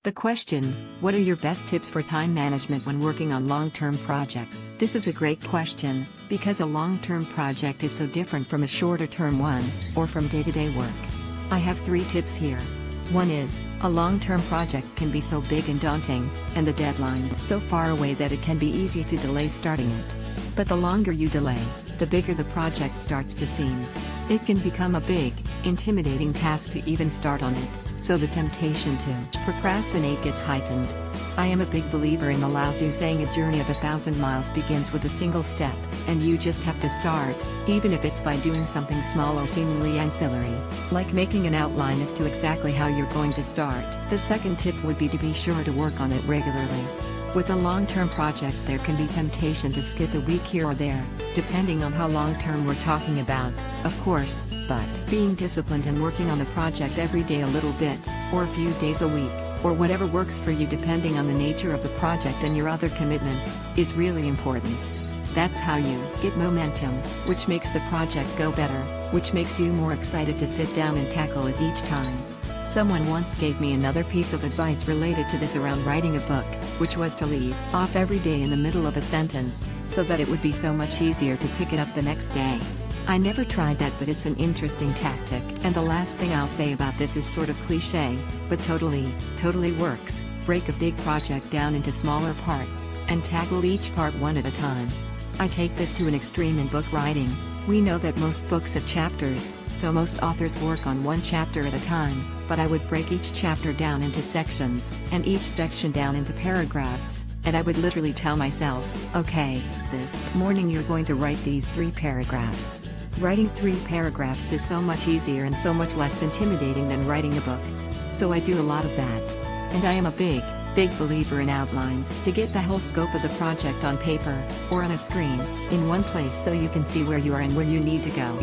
The question, what are your best tips for time management when working on long-term projects? This is a great question, because a long-term project is so different from a shorter-term one, or from day-to-day work. I have 3 tips here. One is, a long-term project can be so big and daunting, and the deadline so far away that it can be easy to delay starting it. But the longer you delay, the bigger the project starts to seem. It can become a big, intimidating task to even start on it, so the temptation to procrastinate gets heightened. I am a big believer in the Lao Tzu saying a journey of 1,000 miles begins with a single step, and you just have to start, even if it's by doing something small or seemingly ancillary, like making an outline as to exactly how you're going to start. The second tip would be to be sure to work on it regularly. With a long-term project there can be temptation to skip a week here or there, depending on how long-term we're talking about, of course, but being disciplined and working on the project every day a little bit, or a few days a week, or whatever works for you depending on the nature of the project and your other commitments, is really important. That's how you get momentum, which makes the project go better, which makes you more excited to sit down and tackle it each time. Someone once gave me another piece of advice related to this around writing a book, which was to leave off every day in the middle of a sentence, so that it would be so much easier to pick it up the next day. I never tried that, but it's an interesting tactic. And the last thing I'll say about this is sort of cliche, but totally works. Break a big project down into smaller parts, and tackle each part one at a time. I take this to an extreme in book writing. We know that most books have chapters, so most authors work on one chapter at a time, but I would break each chapter down into sections, and each section down into paragraphs, and I would literally tell myself, okay, this morning you're going to write these 3 paragraphs. Writing 3 paragraphs is so much easier and so much less intimidating than writing a book. So I do a lot of that. And I am a big believer in outlines to get the whole scope of the project on paper, or on a screen, in one place so you can see where you are and where you need to go.